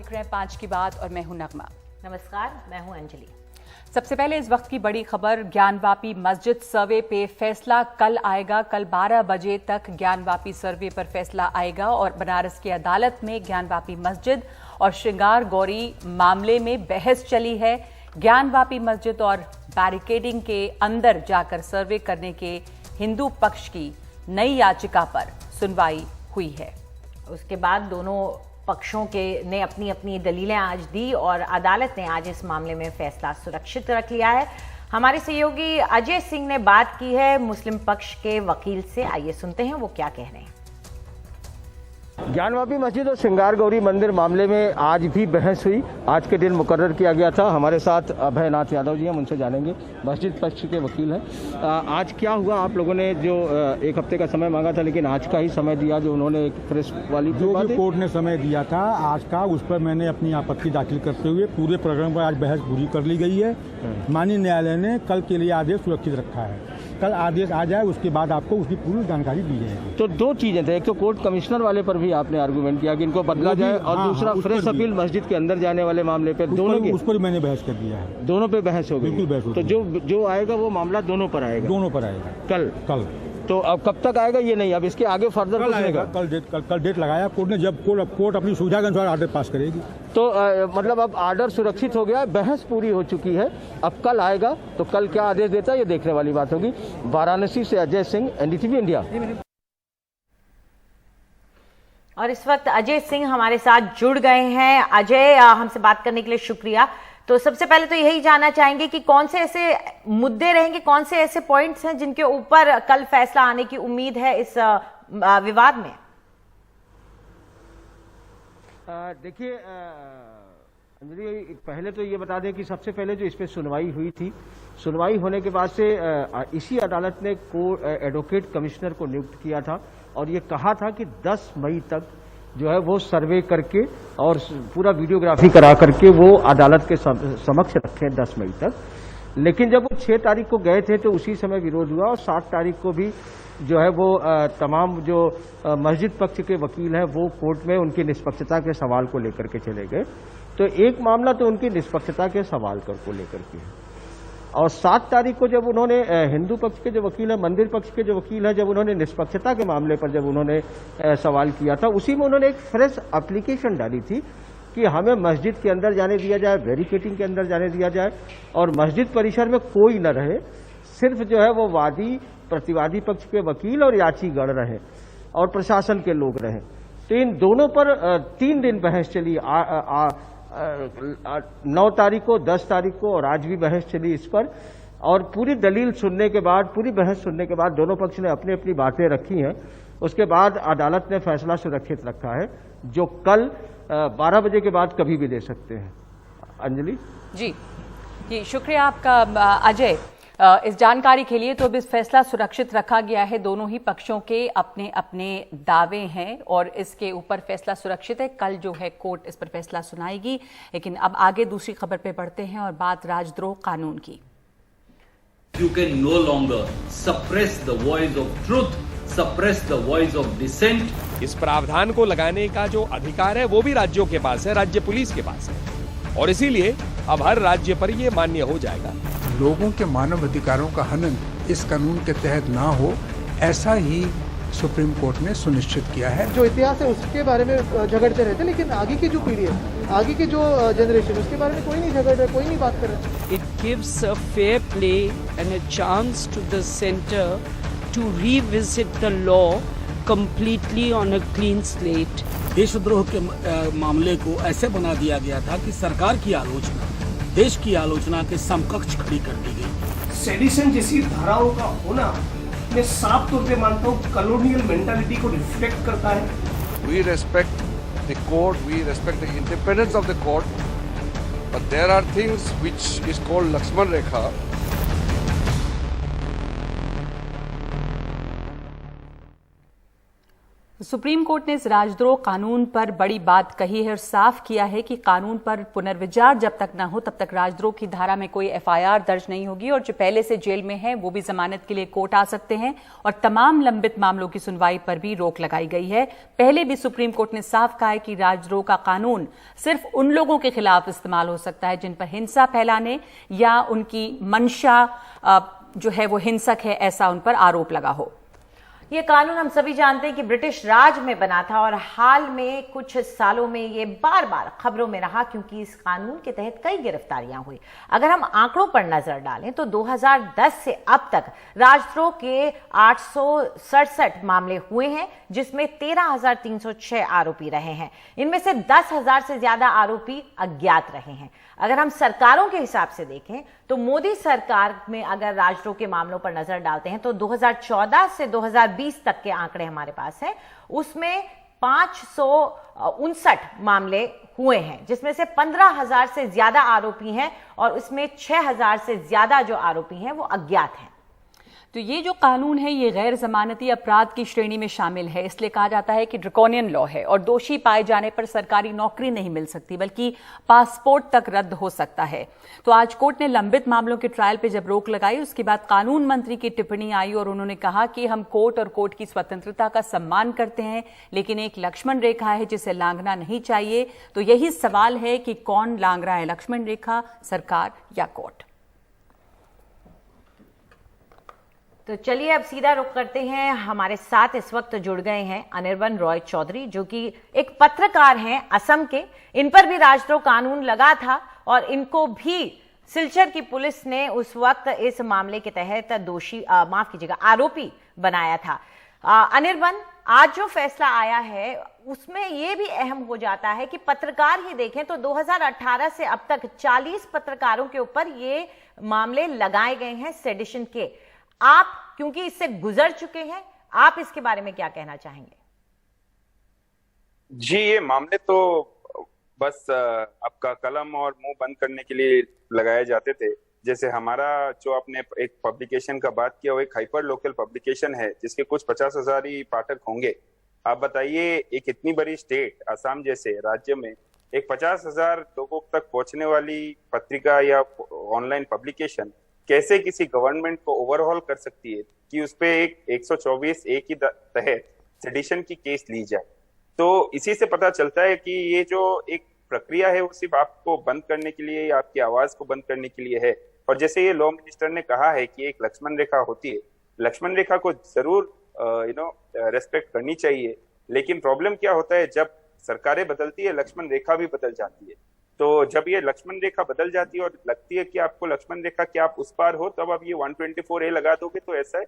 देख रहे हैं 5 की बात और मैं हूं नगमा। नमस्कार, मैं हूं अंजलि। सबसे पहले इस वक्त की बड़ी खबर, ज्ञानवापी मस्जिद सर्वे पे फैसला कल आएगा। कल 12 बजे तक ज्ञानवापी सर्वे पर फैसला आएगा और बनारस की अदालत में ज्ञानवापी मस्जिद और श्रृंगार गौरी मामले में बहस चली है। ज्ञानवापी मस्जिद और बैरिकेडिंग के अंदर जाकर सर्वे करने के हिंदू पक्ष की नई याचिका पर सुनवाई हुई है। उसके बाद दोनों पक्षों के ने अपनी अपनी दलीलें आज दी और अदालत ने आज इस मामले में फैसला सुरक्षित रख लिया है। हमारे सहयोगी अजय सिंह ने बात की है मुस्लिम पक्ष के वकील से। आइए सुनते हैं वो क्या कह रहे हैं। ज्ञानवापी मस्जिद और श्रृंगार गौरी मंदिर मामले में आज भी बहस हुई। आज के दिन मुकर्रर किया गया था। हमारे साथ अभयनाथ यादव जी हैं, उनसे जानेंगे, मस्जिद पक्ष के वकील हैं। आज क्या हुआ? आप लोगों ने जो एक हफ्ते का समय मांगा था, लेकिन आज का ही समय दिया, जो उन्होंने एक प्रेस वाली जो भी कोर्ट ने समय दिया था आज का, उस पर मैंने अपनी आपत्ति दाखिल करते हुए पूरे प्रकरण पर आज बहस पूरी कर ली गई है। माननीय न्यायालय ने कल के लिए आदेश सुरक्षित रखा है। कल आदेश आ जाए उसके बाद आपको उसकी पूरी जानकारी दी जाएगी। तो दो चीजें थे, एक तो कोर्ट कमिश्नर वाले पर भी आपने आर्गूमेंट किया कि इनको बदला जाए, और दूसरा फ्रेश अपील मस्जिद के अंदर जाने वाले मामले पे, दोनों के उस पर मैंने बहस कर दिया है। दोनों पे बहस हो गई। बिल्कुल बहस हो तो जो आएगा वो मामला दोनों पर आएगा। दोनों पर आएगा कल। तो अब कब तक आएगा ये नहीं, अब इसके आगे फर्दर कुछ नहीं। कल डेट लगाया कोर्ट ने, जब कोर्ट अपनी सुविधा के अनुसार ऑर्डर पास करेगी। तो मतलब अब ऑर्डर सुरक्षित हो गया, बहस पूरी हो चुकी है। अब कल आएगा तो कल क्या आदेश देता है ये देखने वाली बात होगी। वाराणसी से अजय सिंह, एनडीटीवी इंडिया। और इस वक्त अजय सिंह हमारे साथ जुड़ गए हैं। अजय, हमसे बात करने के लिए शुक्रिया। तो सबसे पहले तो यही जानना चाहेंगे कि कौन से ऐसे मुद्दे रहेंगे, कौन से ऐसे पॉइंट्स हैं जिनके ऊपर कल फैसला आने की उम्मीद है इस विवाद में? देखिए अंजलि, पहले तो ये बता दें कि सबसे पहले जो इस पे सुनवाई हुई थी, सुनवाई होने के बाद से इसी अदालत ने एडवोकेट कमिश्नर को नियुक्त किया था और ये कहा था कि 10 मई तक जो है वो सर्वे करके और पूरा वीडियोग्राफी करा करके वो अदालत के समक्ष रखे 10 मई तक। लेकिन जब वो 6 तारीख को गए थे तो उसी समय विरोध हुआ और 7 तारीख को भी जो है वो तमाम जो मस्जिद पक्ष के वकील हैं वो कोर्ट में उनकी निष्पक्षता के सवाल को लेकर के चले गए। तो एक मामला तो उनकी निष्पक्षता के सवाल को लेकर के है। और 7 तारीख को जब उन्होंने हिंदू पक्ष के जो वकील है, मंदिर पक्ष के जो वकील है, जब उन्होंने निष्पक्षता के मामले पर जब उन्होंने सवाल किया था, उसी में उन्होंने एक फ्रेश एप्लीकेशन डाली थी कि हमें मस्जिद के अंदर जाने दिया जाए, बैरिकेडिंग के अंदर जाने दिया जाए और मस्जिद परिसर में कोई न रहे, सिर्फ जो है वो वादी प्रतिवादी पक्ष के वकील और याचीगण रहे और प्रशासन के लोग रहे। तो इन दोनों पर 3 दिन बहस चली। 9 तारीख को, 10 तारीख को और आज भी बहस चली इस पर। और पूरी दलील सुनने के बाद, पूरी बहस सुनने के बाद दोनों पक्ष ने अपनी अपनी बातें रखी हैं। उसके बाद अदालत ने फैसला सुरक्षित रखा है, जो कल 12 बजे के बाद कभी भी दे सकते हैं। अंजलि जी, शुक्रिया आपका अजय इस जानकारी के लिए। तो अब इस फैसला सुरक्षित रखा गया है। दोनों ही पक्षों के अपने अपने दावे हैं और इसके ऊपर फैसला सुरक्षित है। कल जो है कोर्ट इस पर फैसला सुनाएगी। लेकिन अब आगे दूसरी खबर पे बढ़ते हैं और बात राजद्रोह कानून की। You can no longer suppress the voice of truth, suppress the voice of dissent. इस प्रावधान को लगाने का जो अधिकार है वो भी राज्यों के पास है, राज्य पुलिस के पास है, और इसीलिए अब हर राज्य पर ये मान्य हो जाएगा। लोगों के मानव अधिकारों का हनन इस कानून के तहत ना हो, ऐसा ही सुप्रीम कोर्ट ने सुनिश्चित किया है। जो इतिहास है उसके बारे में झगड़ते रहते, लेकिन आगे की जो पीढ़ी है, आगे की जो जनरेशन, उसके बारे में कोई नहीं झगड़ रहा, कोई नहीं बात कर रहा। It gives a fair play and a chance to the center to revisit the law completely on a clean slate. देशद्रोह के मामले को ऐसे बना दिया गया था कि सरकार की आलोचना देश की आलोचना के समकक्ष खड़ी कर दी गई। सेडिशन जैसी धाराओं का होना मैं साफ तौर पे मानता हूँ कॉलोनियल मेंटालिटी को रिफ्लेक्ट करता है। We respect the court, we respect the independence of the court, but there are things which is called Lakshman Rekha. Supreme court ने इस राजद्रोह कानून पर बड़ी बात कही है और साफ किया है कि कानून पर पुनर्विचार जब तक न हो तब तक राजद्रोह की धारा में कोई एफआईआर दर्ज नहीं होगी और जो पहले से जेल में है वो भी जमानत के लिए कोर्ट आ सकते हैं और तमाम लंबित मामलों की सुनवाई पर भी रोक लगाई गई है। पहले भी सुप्रीम कोर्ट ने साफ कहा है कि राजद्रोह का कानून सिर्फ उन लोगों के खिलाफ इस्तेमाल हो सकता है जिन पर हिंसा फैलाने या उनकी मंशा जो है वो हिंसक है ऐसा उन पर आरोप लगा हो। ये कानून हम सभी जानते हैं कि ब्रिटिश राज में बना था और हाल में कुछ सालों में ये बार बार खबरों में रहा क्योंकि इस कानून के तहत कई गिरफ्तारियां हुई। अगर हम आंकड़ों पर नजर डालें तो 2010 से अब तक राजद्रोह के 867 मामले हुए हैं जिसमें 13,306 आरोपी रहे हैं। इनमें से 10,000 से ज्यादा आरोपी अज्ञात रहे हैं। अगर हम सरकारों के हिसाब से देखें तो मोदी सरकार में अगर राजद्रोह के मामलों पर नजर डालते हैं तो 2014 से 2020 तक के आंकड़े हमारे पास हैं, उसमें 559 मामले हुए हैं जिसमें से 15,000 से ज्यादा आरोपी हैं और उसमें 6,000 से ज्यादा जो आरोपी हैं वो अज्ञात हैं। तो ये जो कानून है ये गैर जमानती अपराध की श्रेणी में शामिल है, इसलिए कहा जाता है कि ड्रैकोनियन लॉ है और दोषी पाए जाने पर सरकारी नौकरी नहीं मिल सकती बल्कि पासपोर्ट तक रद्द हो सकता है। तो आज कोर्ट ने लंबित मामलों के ट्रायल पे जब रोक लगाई उसके बाद कानून मंत्री की टिप्पणी आई और उन्होंने कहा कि हम कोर्ट और कोर्ट की स्वतंत्रता का सम्मान करते हैं लेकिन एक लक्ष्मण रेखा है जिसे लांघना नहीं चाहिए। तो यही सवाल है कि कौन लांघ रहा है लक्ष्मण रेखा, सरकार या कोर्ट। तो चलिए अब सीधा रुख करते हैं, हमारे साथ इस वक्त जुड़ गए हैं अनिर्बन रॉय चौधरी जो कि एक पत्रकार हैं असम के। इन पर भी राजद्रोह कानून लगा था और इनको भी सिलचर की पुलिस ने उस वक्त इस मामले के तहत दोषी आरोपी बनाया था। अनिर्बन, आज जो फैसला आया है उसमें यह भी अहम हो जाता है कि पत्रकार ही देखें तो 2018 से अब तक 40 पत्रकारों के ऊपर ये मामले लगाए गए हैं सेडिशन के। आप क्योंकि इससे गुजर चुके हैं, आप इसके बारे में क्या कहना चाहेंगे? जी, ये मामले तो बस आपका कलम और मुंह बंद करने के लिए लगाए जाते थे। जैसे हमारा जो आपने एक पब्लिकेशन का बात किया वो एक हाइपर लोकल पब्लिकेशन है जिसके कुछ 50,000 ही पाठक होंगे। आप बताइए एक इतनी बड़ी स्टेट असम जैसे राज्य में एक 50,000 लोगों तक पहुंचने वाली पत्रिका या ऑनलाइन पब्लिकेशन कैसे किसी गवर्नमेंट को ओवरहॉल कर सकती है कि उसपे एक 124 ए की तहत सेडिशन की केस ली जाए। तो इसी से पता चलता है कि ये जो एक प्रक्रिया है वो सिर्फ आपको बंद करने के लिए या आपकी आवाज को बंद करने के लिए है। और जैसे ये लॉ मिनिस्टर ने कहा है कि एक लक्ष्मण रेखा होती है, लक्ष्मण रेखा को जरूर रेस्पेक्ट करनी चाहिए, लेकिन प्रॉब्लम क्या होता है जब सरकारें बदलती है लक्ष्मण रेखा भी बदल जाती है। तो जब ये लक्ष्मण रेखा बदल जाती है और लगती है कि आपको लक्ष्मण रेखा कि आप उस पार हो, तब आप ये 124A लगा दोगे। तो ऐसा है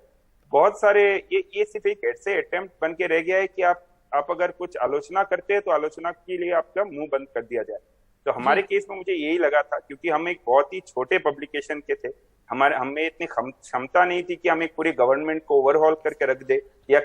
बहुत सारे ये सिर्फ एक ऐसे अटेम्प्ट बन के रह गया है कि आप अगर कुछ आलोचना करते हैं तो आलोचना के लिए आपका मुंह बंद कर दिया जाए। तो हमारे केस में मुझे यही लगा था क्योंकि हम एक बहुत ही छोटे पब्लिकेशन के थे, हमें इतनी क्षमता नहीं थी कि हम एक पूरी गवर्नमेंट को ओवरहॉल करके रख दे या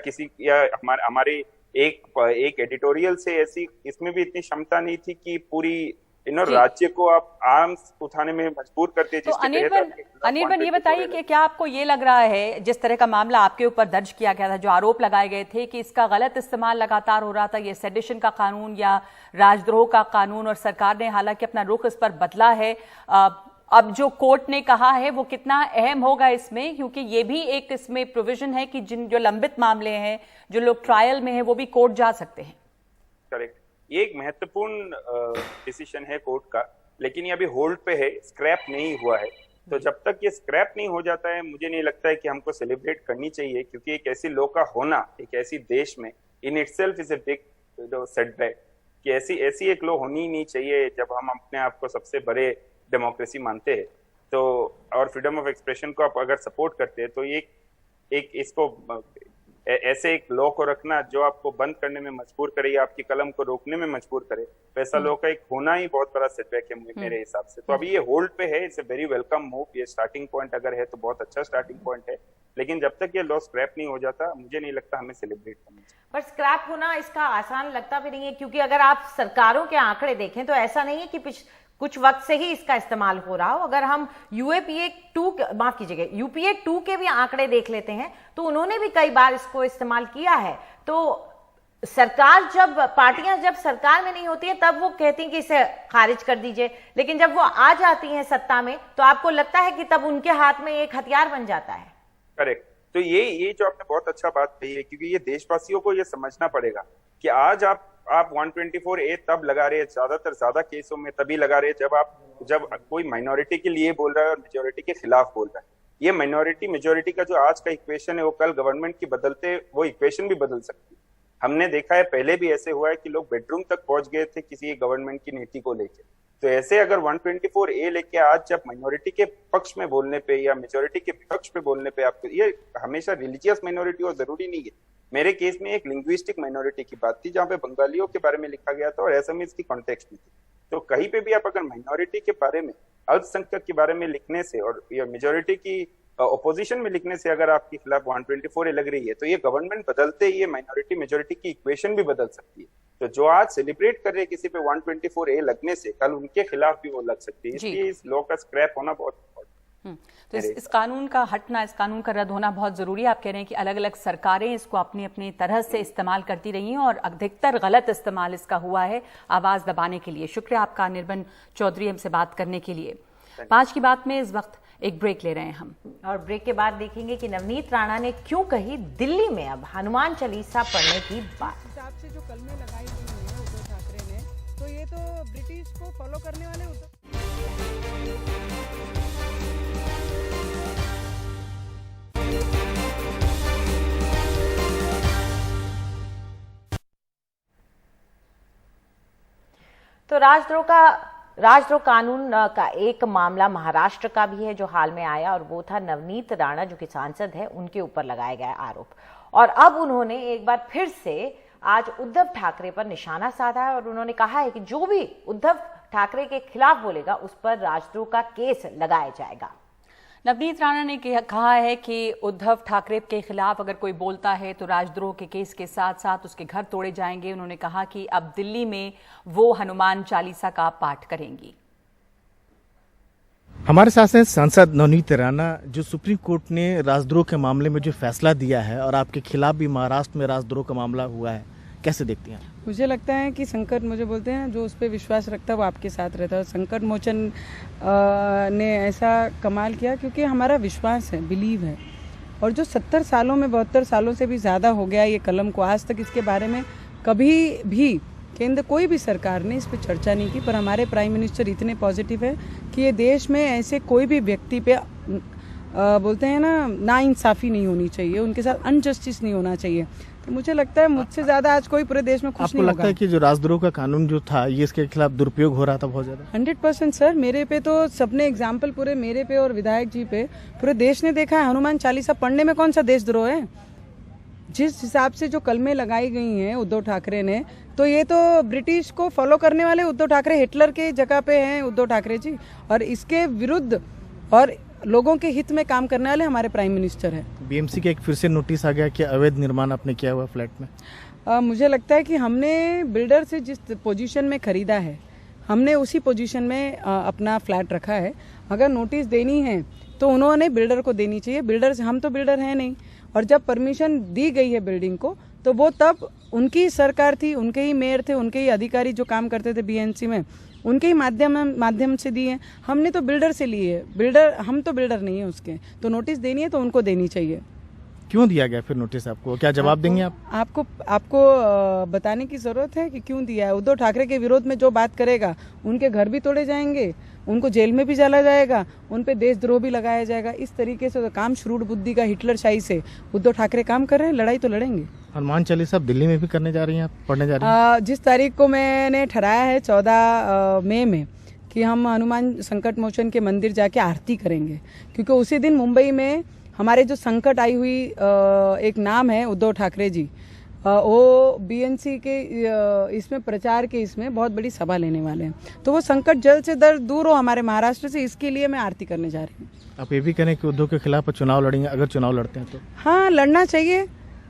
हमारे एक एडिटोरियल से ऐसी इसमें भी इतनी क्षमता नहीं थी कि पूरी राज्य को आप आर्म्स उठाने में मजबूर करते। तो अनिर्बन ये बताइए कि क्या आपको ये लग रहा है जिस तरह का मामला आपके ऊपर दर्ज किया गया था, जो आरोप लगाए गए थे कि इसका गलत इस्तेमाल लगातार हो रहा था, ये सेडिशन का कानून या राजद्रोह का कानून, और सरकार ने हालांकि अपना रुख इस पर बदला है, अब जो कोर्ट ने कहा है वो कितना अहम होगा इसमें, क्योंकि ये भी एक इसमें प्रोविजन है कि जो लंबित मामले हैं, जो लोग ट्रायल में हैं, वो भी कोर्ट जा सकते हैं। करेक्ट, ये एक महत्वपूर्ण डिसीजन है कोर्ट का, लेकिन ये अभी होल्ड पे है, स्क्रैप नहीं हुआ है। तो जब तक ये स्क्रैप नहीं हो जाता है मुझे नहीं लगता है कि हमको सेलिब्रेट करनी चाहिए, क्योंकि एक ऐसी लॉ का होना एक ऐसी देश में in itself is a big setback कि ऐसी एक लॉ होनी ही नहीं चाहिए जब हम अपने आप को सबसे बड़े डेमोक्रेसी मानते हैं। तो और फ्रीडम ऑफ एक्सप्रेशन को आप अगर सपोर्ट करते हैं तो एक इसको ऐसे एक लॉ को रखना जो आपको बंद करने में मजबूर करे या आपकी कलम को रोकने में मजबूर करे, वैसा लॉ का एक होना ही बहुत बड़ा सेटबैक है मेरे हिसाब से। तो अभी ये होल्ड पे है, it's a very welcome move. ये स्टार्टिंग पॉइंट अगर है तो बहुत अच्छा स्टार्टिंग पॉइंट है, लेकिन जब तक ये लॉ स्क्रैप नहीं हो जाता मुझे नहीं लगता हमें सेलिब्रेट करना चाहिए। पर स्क्रैप होना इसका आसान लगता भी नहीं है, क्योंकि अगर आप सरकारों के आंकड़े देखें तो ऐसा नहीं है कि कुछ वक्त से ही इसका इस्तेमाल हो रहा हो। अगर हम यूपीए 2 के भी आंकड़े देख लेते हैं तो उन्होंने भी कई बार इसको इस्तेमाल किया है। तो सरकार पार्टियां जब सरकार में नहीं होती है तब वो कहती हैं कि इसे खारिज कर दीजिए, लेकिन जब वो आ जाती हैं सत्ता में तो आपको लगता है कि तब उनके हाथ में एक हथियार बन जाता है। करेक्ट। तो ये जो आपने बहुत अच्छा बात कही है, क्योंकि ये देशवासियों को ये समझना पड़ेगा कि आज आप 124A तब लगा रहे हैं, ज्यादा केसों में तभी लगा रहे हैं जब कोई माइनॉरिटी के लिए बोल रहा है और मेजोरिटी के खिलाफ बोल रहा है। ये माइनॉरिटी मेजोरिटी का जो आज का इक्वेशन है वो कल गवर्नमेंट की बदलते वो इक्वेशन भी बदल सकती है। हमने देखा है, पहले भी ऐसे हुआ है कि लोग बेडरूम तक पहुंच गए थे किसी गवर्नमेंट की नीति को लेकर। तो ऐसे अगर 124A लेके आज जब माइनॉरिटी के पक्ष में बोलने पे या मेजोरिटी के पक्ष पे बोलने पे आपको, ये हमेशा रिलीजियस माइनॉरिटी और जरूरी नहीं है। मेरे केस में एक लिंग्विस्टिक माइनॉरिटी की बात थी जहाँ पे बंगालियों के बारे में लिखा गया था और एसएमएस की कॉन्टेक्स्ट में थी। तो कहीं पे भी आप अगर माइनॉरिटी के बारे में, अल्पसंख्यक के बारे में लिखने से और या मेजोरिटी की ओपोजिशन में लिखने से अगर आपके खिलाफ 124A लग रही है तो ये गवर्नमेंट बदलते ही ये माइनॉरिटी मेजोरिटी की इक्वेशन भी बदल सकती है। तो जो आज सेलिब्रेट कर रहे हैं किसी पे 124A लगने से, कल उनके खिलाफ भी वो लग सकती है। इसलिए इस लॉ का स्क्रैप होना बहुत तो इस कानून का हटना, इस कानून का रद्द होना बहुत जरूरी है। आप कह रहे हैं कि अलग अलग सरकारें इसको अपनी अपनी तरह से इस्तेमाल करती रही हैं और अधिकतर गलत इस्तेमाल इसका हुआ है आवाज दबाने के लिए। शुक्रिया आपका निर्बन चौधरी हमसे बात करने के लिए। 5 की बात में इस वक्त एक ब्रेक ले रहे हैं हम, और ब्रेक के बाद देखेंगे कि नवनीत राणा ने क्यों कही दिल्ली में अब हनुमान चालीसा पढ़ने की बात। हिसाब से जो कलमें लगाई गई हैं उद्धव ठाकरे ने, तो ये तो ब्रिटिश को फॉलो करने वाले तो राजद्रोह कानून का एक मामला महाराष्ट्र का भी है जो हाल में आया, और वो था नवनीत राणा जो कि सांसद है, उनके ऊपर लगाए गए आरोप। और अब उन्होंने एक बार फिर से आज उद्धव ठाकरे पर निशाना साधा है और उन्होंने कहा है कि जो भी उद्धव ठाकरे के खिलाफ बोलेगा उस पर राजद्रोह का केस लगाया जाएगा। नवनीत राणा ने कहा है कि उद्धव ठाकरे के खिलाफ अगर कोई बोलता है तो राजद्रोह के केस के साथ साथ उसके घर तोड़े जाएंगे। उन्होंने कहा कि अब दिल्ली में वो हनुमान चालीसा का पाठ करेंगी। हमारे साथ हैं सांसद नवनीत राणा, जो सुप्रीम कोर्ट ने राजद्रोह के मामले में जो फैसला दिया है और आपके खिलाफ भी महाराष्ट्र में राजद्रोह का मामला हुआ है, कैसे देखती हैं? मुझे लगता है कि संकट, मुझे बोलते हैं जो उस पर विश्वास रखता है वो आपके साथ रहता है। संकट मोचन ने ऐसा कमाल किया क्योंकि हमारा विश्वास है, बिलीव है, और जो 70 सालों में 72 सालों से भी ज़्यादा हो गया ये कलम को, आज तक इसके बारे में कभी भी केंद्र कोई भी सरकार ने इस पर चर्चा नहीं की। पर हमारे प्राइम मिनिस्टर इतने पॉजिटिव है कि ये देश में ऐसे कोई भी व्यक्ति पे बोलते हैं ना इंसाफी नहीं होनी चाहिए, उनके साथ अनजस्टिस नहीं होना चाहिए। तो मुझे लगता है मुझसे ज्यादा आज कोई पूरे देश में खुश नहीं होगा। आपको लगता है कि जो राजद्रोह का कानून जो था ये इसके खिलाफ दुरुपयोग हो रहा था बहुत ज्यादा? 100% सर, मेरे पे तो सबने एग्जाम्पल पूरे मेरे पे और विधायक जी पे पूरे देश ने देखा है। हनुमान चालीसा पढ़ने में कौन सा देशद्रोह है? जिस हिसाब से जो कलमें लगाई गई हैं उद्धव ठाकरे ने, तो ये तो ब्रिटिश को फॉलो करने वाले उद्धव ठाकरे, हिटलर के जगह पे हैं उद्धव ठाकरे जी, और इसके विरुद्ध और लोगों के हित में काम करने वाले हमारे प्राइम मिनिस्टर हैं। बीएमसी के एक फिर से नोटिस आ गया कि अवैध निर्माण आपने किया हुआ फ्लैट में। मुझे लगता है कि हमने बिल्डर से जिस पोजीशन में खरीदा है हमने उसी पोजीशन में अपना फ्लैट रखा है। अगर नोटिस देनी है तो उन्होंने बिल्डर को देनी चाहिए। बिल्डर से, हम तो बिल्डर हैं नहीं, और जब परमिशन दी गई है बिल्डिंग को तो वो तब उनकी सरकार थी, उनके ही मेयर थे, उनके ही अधिकारी जो काम करते थे बीएमसी में, उनके ही माध्यम से दिए। हमने तो बिल्डर से लिए, हम तो बिल्डर नहीं है उसके, तो नोटिस देनी है तो उनको देनी चाहिए। क्यों दिया गया फिर नोटिस आपको? क्या जवाब देंगे आप? आपको बताने की जरूरत है कि क्यों दिया है? उद्धव ठाकरे के विरोध में जो बात करेगा उनके घर भी तोड़े जाएंगे, उनको जेल में भी डाला जाएगा, उन पे देशद्रोह भी लगाया जाएगा। इस तरीके से तो काम श्रूड बुद्धि का हिटलरशाही से उद्धव ठाकरे काम कर रहे हैं। लड़ाई तो लड़ेंगे। हनुमान चालीसा दिल्ली में भी करने जा रही हैं आप, पढ़ने जा रही हैं? जिस तारीख को मैंने ठहराया है 14 मई में कि हम हनुमान संकट मोचन के मंदिर जाके आरती करेंगे, क्योंकि उसी दिन मुंबई में हमारे जो संकट आई हुई एक नाम है उद्धव ठाकरे जी, वो बीएनसी के इसमें प्रचार के इसमें बहुत बड़ी सभा लेने वाले हैं। तो वो संकट जल्द से जल्द दूर हो हमारे महाराष्ट्र से, इसके लिए मैं आरती करने जा रही हूँ। आप ये भी कहें कि उद्धव के खिलाफ चुनाव लड़ेंगे अगर चुनाव लड़ते हैं तो? हाँ, लड़ना चाहिए,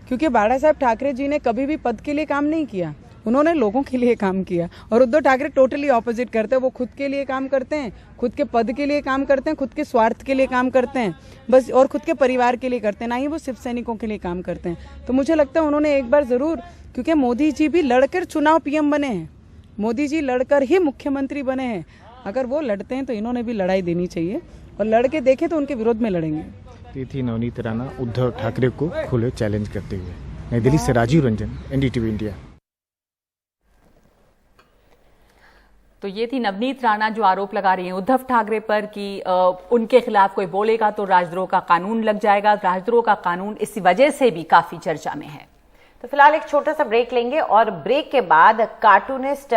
क्योंकि बाला साहब ठाकरे जी ने कभी भी पद के लिए काम नहीं किया। उन्होंने लोगों के लिए काम किया। और उद्धव ठाकरे टोटली ऑपोजिट करते हैं, वो खुद के लिए काम करते हैं, खुद के पद के लिए काम करते हैं, खुद के स्वार्थ के लिए काम करते हैं बस, और खुद के परिवार के लिए करते हैं, ना ही वो शिव सैनिकों के लिए काम करते हैं। तो मुझे लगता है उन्होंने एक बार जरूर, क्योंकि मोदी जी भी लड़कर चुनाव पीएम बने हैं, मोदी जी लड़कर ही मुख्यमंत्री बने हैं, अगर वो लड़ते हैं तो इन्होंने भी लड़ाई देनी चाहिए, और लड़के देखें तो उनके विरोध में लड़ेंगे। ये थी नवनीत राणा उद्धव ठाकरे को खुले चैलेंज करते हुए। नई दिल्ली से राजीव रंजन, एनडीटीवी इंडिया। तो ये थी नवनीत राणा जो आरोप लगा रही हैं उद्धव ठाकरे पर कि उनके खिलाफ कोई बोलेगा तो राजद्रोह का कानून लग जाएगा। राजद्रोह का कानून इसी वजह से भी काफी चर्चा में है। तो फिलहाल एक छोटा सा ब्रेक लेंगे और ब्रेक के बाद कार्टूनिस्ट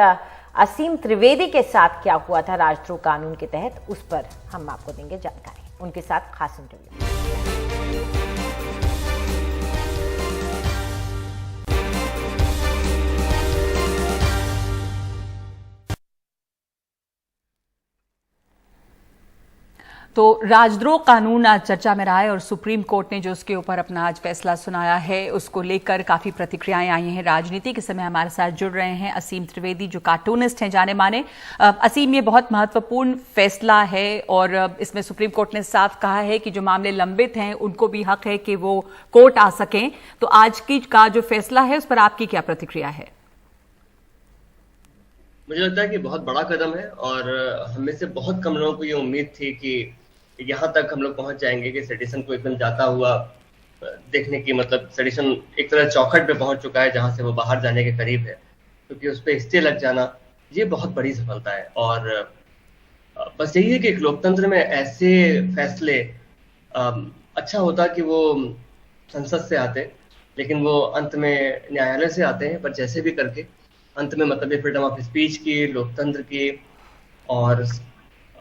असीम त्रिवेदी के साथ क्या हुआ था राजद्रोह कानून के तहत, उस पर हम आपको देंगे जानकारी। उनके साथ खास इंटरव्यू। तो राजद्रोह कानून आज चर्चा में रहा है और सुप्रीम कोर्ट ने जो उसके ऊपर अपना आज फैसला सुनाया है उसको लेकर काफी प्रतिक्रियाएं आई हैं। राजनीति के समय हमारे साथ जुड़ रहे हैं असीम त्रिवेदी जो कार्टूनिस्ट हैं जाने माने। असीम, ये बहुत महत्वपूर्ण फैसला है और इसमें सुप्रीम कोर्ट ने साफ कहा है कि जो मामले लंबित हैं उनको भी हक है कि वो कोर्ट आ सकें। तो आज की का जो फैसला है उस पर आपकी क्या प्रतिक्रिया है? मुझे लगता है कि बहुत बड़ा कदम है और हम में से बहुत कम लोगों को ये उम्मीद थी कि यहाँ तक हम लोग पहुंच जाएंगे कि सेडिशन को एकदम जाता हुआ देखने की, मतलब सेडिशन एक तरह चौखट पे पहुंच चुका है जहां से वो बाहर जाने के करीब है, क्योंकि उस पर स्टे लग जाना ये बहुत बड़ी सफलता है। और बस यही है कि एक लोकतंत्र में ऐसे फैसले अच्छा होता कि वो संसद से आते, लेकिन वो अंत में न्यायालय से आते हैं। पर जैसे भी करके अंत में मतलब ये फ्रीडम ऑफ स्पीच की, लोकतंत्र की और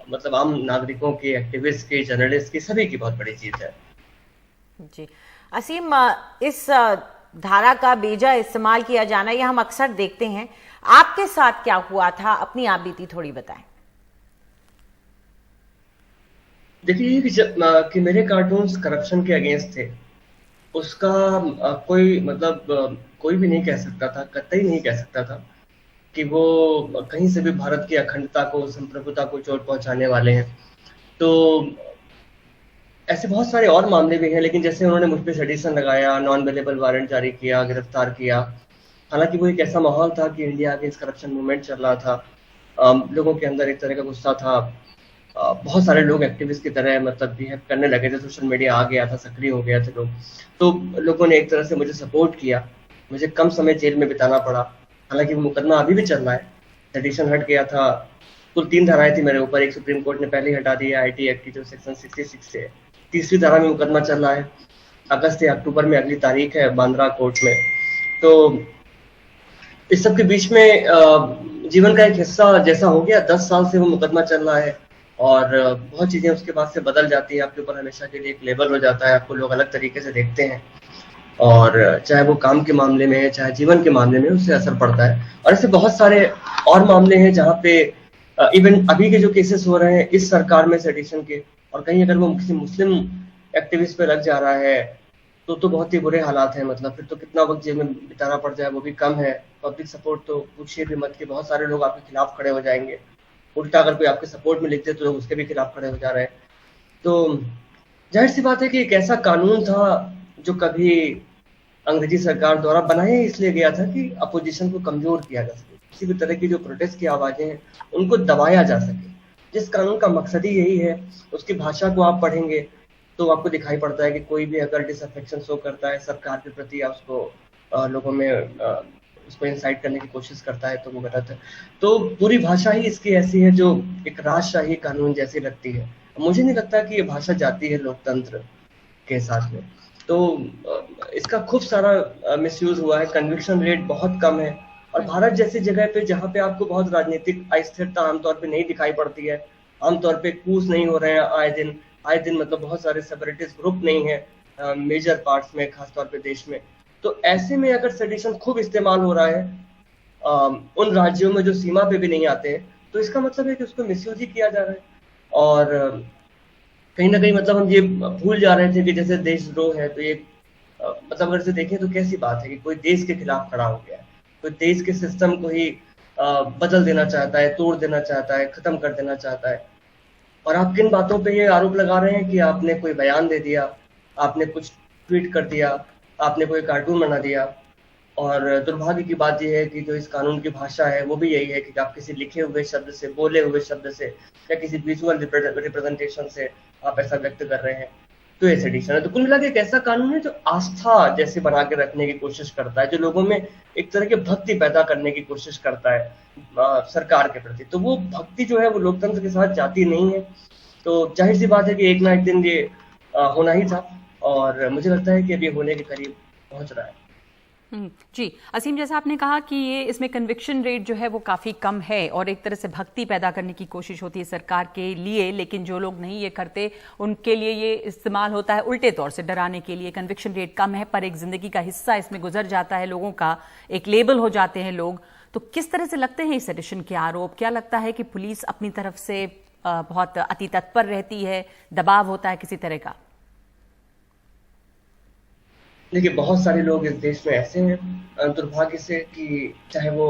मतलब आम नागरिकों की, एक्टिविस्ट की, जर्नलिस्ट की, सभी की बहुत बड़ी चीज है। जी असीम, इस धारा का बेजा इस्तेमाल किया जाना ये हम अक्सर देखते हैं, आपके साथ क्या हुआ था, अपनी आप बीती थोड़ी बताएं। देखिए कि मेरे कार्टून्स करप्शन के अगेंस्ट थे, उसका कोई मतलब कोई भी नहीं कह सकता था, कतई नहीं कह सकता था कि वो कहीं से भी भारत की अखंडता को, संप्रभुता को चोट पहुंचाने वाले हैं। तो ऐसे बहुत सारे और मामले भी हैं, लेकिन जैसे उन्होंने मुझ पर सेडिशन लगाया, नॉन अवेलेबल वारंट जारी किया, गिरफ्तार किया, हालांकि वो एक ऐसा माहौल था कि इंडिया अगेंस्ट करप्शन मूवमेंट चल रहा था, लोगों के अंदर एक तरह का गुस्सा था, बहुत सारे लोग एक्टिविस्ट की तरह मतलब बिहेव करने लगे थे, सोशल मीडिया आ गया था, सक्रिय हो गए थे लोग। तो लोगों ने एक तरह से मुझे सपोर्ट किया, मुझे कम समय जेल में बिताना पड़ा। हालांकि वो मुकदमा अभी भी चल रहा है, सेडिशन हट गया था, कुल 3 धाराएं थी मेरे ऊपर, एक सुप्रीम कोर्ट ने पहले ही हटा दिया आईटी एक्ट की जो सेक्शन 66 से, तीसरी धारा में मुकदमा चल रहा है। अगस्त या अक्टूबर में अगली तारीख है बांद्रा कोर्ट में। तो इस सब के बीच में जीवन का एक हिस्सा जैसा हो गया, 10 साल से वो मुकदमा चल रहा है और बहुत चीजें उसके बाद से बदल जाती है, आपके ऊपर हमेशा के लिए एक लेबल हो जाता है, आपको लोग अलग तरीके से देखते हैं और चाहे वो काम के मामले में है, चाहे जीवन के मामले में, उससे असर पड़ता है। और ऐसे बहुत सारे और मामले हैं जहाँ पे इवन अभी के जो केसेस हो रहे हैं इस सरकार में सेडिशन के, और कहीं अगर वो किसी मुस्लिम एक्टिविस्ट पे लग जा रहा है तो बहुत ही बुरे हालात हैं। मतलब फिर तो कितना वक्त जेल में बिताना पड़ जाए वो भी कम है। पब्लिक सपोर्ट तो पूछिए भी मत, कि बहुत सारे लोग आपके खिलाफ खड़े हो जाएंगे, उल्टा अगर कोई आपके सपोर्ट में लिखते तो लोग उसके भी खिलाफ खड़े हो जा रहे हैं। तो जाहिर सी बात है कि एक ऐसा कानून था जो कभी अंग्रेजी सरकार द्वारा बनाया इसलिए गया था कि अपोजिशन को कमजोर किया जा सके, किसी भी तरह की जो प्रोटेस्ट की आवाजें हैं उनको दबाया जा सके। जिस कानून का मकसद ही यही है, उसकी भाषा को आप पढ़ेंगे तो आपको दिखाई पड़ता है कि कोई भी अगर डिसअफेक्शन शो करता है सरकार के प्रति या उसको लोगों में उसको इंसाइट करने की कोशिश करता है तो वो गलत है। तो पूरी भाषा ही इसकी ऐसी है जो एक राजशाही कानून जैसी लगती है। मुझे नहीं लगता कि ये भाषा जाती है लोकतंत्र के साथ में। तो इसका खूब सारा मिसयूज हुआ है, कन्विक्शन रेट बहुत कम है, और भारत जैसी जगह पे जहाँ पे आपको बहुत राजनीतिक अस्थिरता आमतौर पे नहीं दिखाई पड़ती है, आमतौर पे कूच नहीं हो रहे हैं आए दिन मतलब बहुत सारे सेपरेटिस्ट ग्रुप नहीं है मेजर पार्ट्स में, खासतौर पे देश में। तो ऐसे में अगर सेडिशन खूब इस्तेमाल हो रहा है उन राज्यों में जो सीमा पे भी नहीं आते हैं, तो इसका मतलब है कि उसको मिसयूज ही किया जा रहा है। और कहीं ना कहीं मतलब हम ये भूल जा रहे थे कि जैसे देशद्रोह है तो ये मतलब अगर से देखें तो कैसी बात है कि कोई देश के खिलाफ खड़ा हो गया है, कोई देश के सिस्टम को ही बदल देना चाहता है, तोड़ देना चाहता है, खत्म कर देना चाहता है। और आप किन बातों पे ये आरोप लगा रहे हैं कि आपने कोई बयान दे दिया, आपने कुछ ट्वीट कर दिया, आपने कोई कार्टून बना दिया। और दुर्भाग्य की बात यह है कि जो इस कानून की भाषा है वो भी यही है कि आप किसी लिखे हुए शब्द से, बोले हुए शब्द से या किसी विजुअल रिप्रेजेंटेशन से आप ऐसा व्यक्त कर रहे हैं, तो ये सेडिशन है। तो कुल मिला के एक ऐसा कानून है जो आस्था जैसे बना के रखने की कोशिश करता है, जो लोगों में एक तरह की भक्ति पैदा करने की कोशिश करता है सरकार के प्रति। तो वो भक्ति जो है वो लोकतंत्र के साथ जाती नहीं है। तो जाहिर सी बात है कि एक ना एक दिन ये होना ही था, और मुझे लगता है कि अब ये होने के करीब पहुंच रहा है। जी असीम, जैसा आपने कहा कि ये इसमें कन्विक्शन रेट जो है वो काफ़ी कम है और एक तरह से भक्ति पैदा करने की कोशिश होती है सरकार के लिए, लेकिन जो लोग नहीं ये करते उनके लिए ये इस्तेमाल होता है उल्टे तौर से डराने के लिए। कन्विक्शन रेट कम है पर एक ज़िंदगी का हिस्सा इसमें गुजर जाता है लोगों का, एक लेबल हो जाते हैं लोग। तो किस तरह से लगते हैं इस सेडिशन के आरोप? क्या लगता है कि पुलिस अपनी तरफ से बहुत अति तत्पर रहती है, दबाव होता है किसी तरह का? देखिए, बहुत सारे लोग इस देश में ऐसे हैं दुर्भाग्य से कि चाहे वो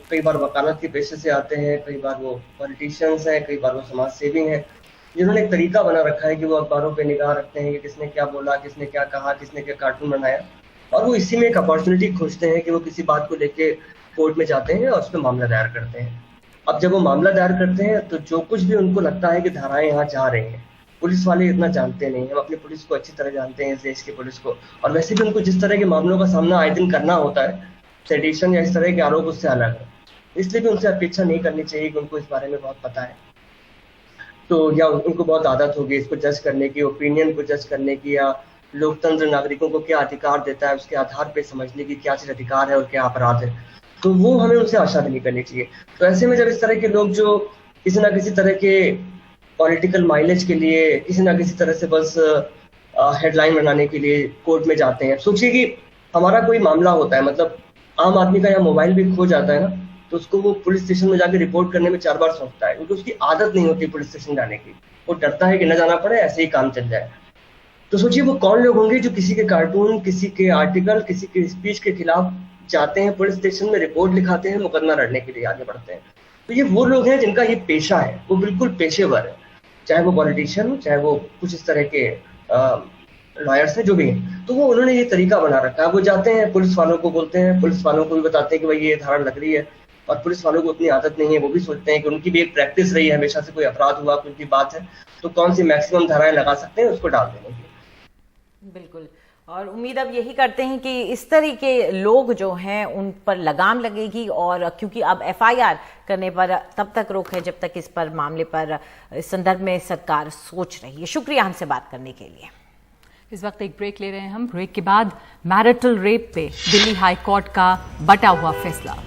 कई बार वकालत के पेशे से आते हैं, कई बार वो पॉलिटिशियंस हैं, कई बार वो समाज सेवी हैं, जिन्होंने एक तरीका बना रखा है कि वो अखबारों पे निगाह रखते हैं कि किसने क्या बोला, किसने क्या कहा, किसने क्या कार्टून बनाया, और वो इसी में एक अपॉर्चुनिटी खोजते हैं कि वो किसी बात को लेके कोर्ट में जाते हैं और उस पर मामला दायर करते हैं। अब जब वो मामला दायर करते हैं तो जो कुछ भी उनको लगता है कि धाराएं यहाँ जा रही हैं, पुलिस वाले इतना जानते नहीं। हम अपनी पुलिस को अच्छी तरह जानते हैं, इस देश की पुलिस को, और वैसे भी उनको जिस तरह के मामलों का सामना आए दिन करना होता है, सेडिशन या इस तरह के आरोप उससे अलग है, इसलिए भी उनसे अपेक्षा नहीं करनी चाहिए कि उनको इस बारे में बहुत पता है। तो या उनको बहुत आदत होगी इसको जज करने की, ओपिनियन को जज करने की, या लोकतंत्र नागरिकों को क्या अधिकार देता है उसके आधार पर समझने की क्या चीज अधिकार है और क्या अपराध है, तो वो हमें उनसे आशा नहीं करनी चाहिए। तो ऐसे में जब इस तरह के लोग जो किसी ना किसी तरह के पॉलिटिकल माइलेज के लिए, किसी ना किसी तरह से बस हेडलाइन बनाने के लिए कोर्ट में जाते हैं, सोचिए कि हमारा कोई मामला होता है, मतलब आम आदमी का यहाँ मोबाइल भी खो जाता है ना, तो उसको वो पुलिस स्टेशन में जाके रिपोर्ट करने में 4 बार सोचता है, क्योंकि उसकी आदत नहीं होती पुलिस स्टेशन जाने की, वो डरता है कि न जाना पड़े, ऐसे ही काम चल जाए। तो सोचिए वो कौन लोग होंगे जो किसी के कार्टून, किसी के आर्टिकल, किसी के स्पीच के खिलाफ जाते हैं पुलिस स्टेशन में, रिपोर्ट लिखाते हैं, मुकदमा लड़ने के लिए आगे बढ़ते हैं। तो ये वो लोग हैं जिनका ये पेशा है, वो बिल्कुल पेशेवर है, चाहे वो पॉलिटिशियन हो, चाहे वो कुछ इस तरह के लॉयर्स हैं, जो भी हैं। तो वो उन्होंने ये तरीका बना रखा है, वो जाते हैं पुलिस वालों को बोलते हैं, पुलिस वालों को भी बताते हैं कि भाई ये धारा लग रही है, और पुलिस वालों को उतनी आदत नहीं है, वो भी सोचते हैं कि उनकी भी एक प्रैक्टिस रही है, हमेशा से कोई अपराध हुआ, कोई बात है तो कौन सी मैक्सिमम धाराएं लगा सकते हैं उसको डाल देने की। बिल्कुल, और उम्मीद अब यही करते हैं कि इस तरह के लोग जो हैं उन पर लगाम लगेगी, और क्योंकि अब एफआईआर करने पर तब तक रोक है जब तक इस पर मामले पर इस संदर्भ में सरकार सोच रही है। शुक्रिया हमसे बात करने के लिए। इस वक्त एक ब्रेक ले रहे हैं हम। ब्रेक के बाद मैरिटल रेप पे दिल्ली हाई कोर्ट का बटा हुआ फैसला।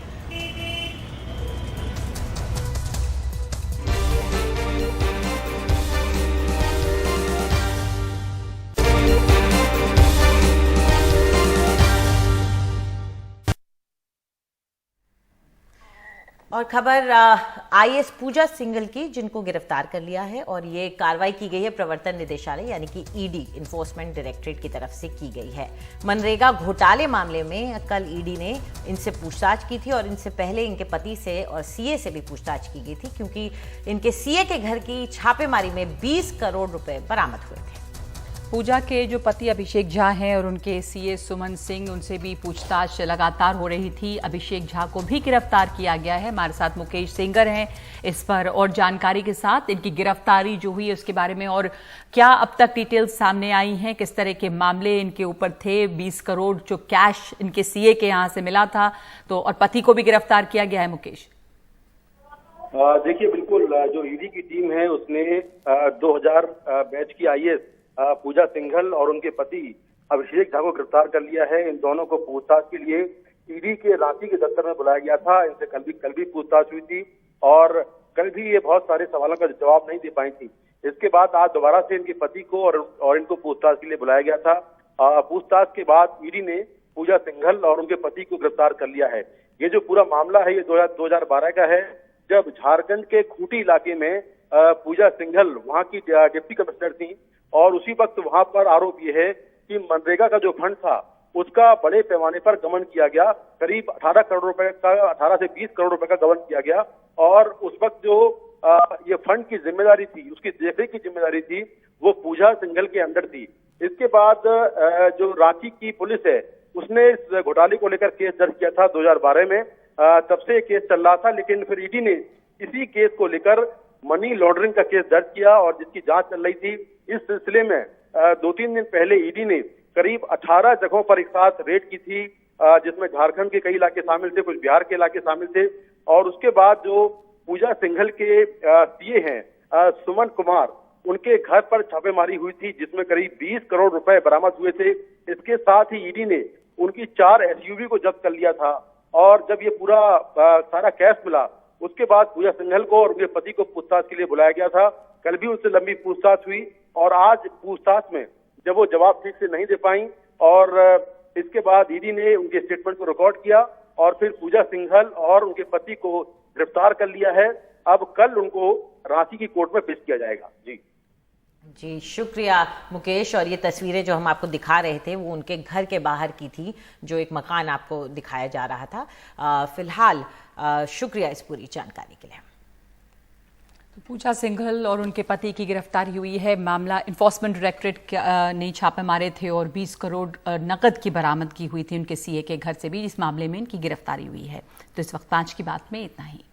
और खबर आईएएस पूजा सिंघल की, जिनको गिरफ्तार कर लिया है, और ये कार्रवाई की गई है प्रवर्तन निदेशालय यानी कि ईडी, इन्फोर्समेंट डायरेक्टरेट की तरफ से की गई है। मनरेगा घोटाले मामले में कल ईडी ने इनसे पूछताछ की थी, और इनसे पहले इनके पति से और सीए से भी पूछताछ की गई थी, क्योंकि इनके सीए के घर की छापेमारी में 20 करोड़ रुपए बरामद हुए थे। पूजा के जो पति अभिषेक झा हैं और उनके सीए सुमन सिंह, उनसे भी पूछताछ लगातार हो रही थी। अभिषेक झा को भी गिरफ्तार किया गया है। हमारे साथ मुकेश सेंगर हैं इस पर और जानकारी के साथ, इनकी गिरफ्तारी जो हुई है उसके बारे में और क्या अब तक डिटेल्स सामने आई हैं, किस तरह के मामले इनके ऊपर थे। 20 करोड़ जो कैश इनके सीए के यहाँ से मिला था, तो और पति को भी गिरफ्तार किया गया है। मुकेश, देखिए, बिल्कुल जो ईडी की टीम है उसने 2000 बैच की आईएएस पूजा सिंघल और उनके पति अभिषेक झा को गिरफ्तार कर लिया है। इन दोनों को पूछताछ के लिए ईडी के रांची के दफ्तर में बुलाया गया था। इनसे कल भी पूछताछ हुई थी, और कल भी ये बहुत सारे सवालों का जवाब नहीं दे पाई थी। इसके बाद आज दोबारा से इनके पति को और इनको पूछताछ के लिए बुलाया गया था। पूछताछ के बाद ईडी ने पूजा सिंघल और उनके पति को गिरफ्तार कर लिया है। ये जो पूरा मामला है ये 2012 का है, जब झारखंड के खूंटी इलाके में पूजा सिंघल वहां की डिप्टी कमिश्नर थी, और उसी वक्त वहां पर आरोप ये है कि मनरेगा का जो फंड था उसका बड़े पैमाने पर गबन किया गया। करीब 18 करोड़ रुपए का, 18 से 20 करोड़ रुपए का गबन किया गया। और उस वक्त जो ये फंड की जिम्मेदारी थी, उसकी देखरेख की जिम्मेदारी थी, वो पूजा सिंघल के अंडर थी। इसके बाद जो रांची की पुलिस है उसने इस घोटाले को लेकर केस दर्ज किया था 2012 में। तब से केस चल रहा था, लेकिन फिर ईडी ने इसी केस को लेकर मनी लॉन्ड्रिंग का केस दर्ज किया और जिसकी जांच चल रही थी। इस सिलसिले में 2-3 दिन पहले ईडी ने करीब 18 जगहों पर एक साथ रेड की थी, जिसमें झारखंड के कई इलाके शामिल थे, कुछ बिहार के इलाके शामिल थे। और उसके बाद जो पूजा सिंघल के सीए हैं सुमन कुमार, उनके घर पर छापेमारी हुई थी, जिसमें करीब 20 करोड़ रुपए बरामद हुए थे। इसके साथ ही ईडी ने उनकी 4 एसयूवी को जब्त कर लिया था। और जब ये पूरा सारा कैश मिला, उसके बाद पूजा सिंघल को और उनके पति को पूछताछ के लिए बुलाया गया था। कल भी उनसे लंबी पूछताछ हुई और आज पूछताछ में जब वो जवाब ठीक से नहीं दे पाई और इसके बाद ईडी ने उनके स्टेटमेंट को रिकॉर्ड किया और फिर पूजा सिंघल और उनके पति को गिरफ्तार कर लिया है। अब कल उनको रांची की कोर्ट में पेश किया जाएगा। जी शुक्रिया मुकेश। और ये तस्वीरें जो हम आपको दिखा रहे थे वो उनके घर के बाहर की थी, जो एक मकान आपको दिखाया जा रहा था। फिलहाल शुक्रिया इस पूरी जानकारी के लिए। तो पूजा सिंघल और उनके पति की गिरफ्तारी हुई है। मामला इन्फोर्समेंट डायरेक्टरेट ने छापे मारे थे और 20 करोड़ नकद की बरामदगी हुई थी उनके सीए के घर से भी। इस मामले में इनकी गिरफ्तारी हुई है। तो इस वक्त 5 की बात में इतना ही।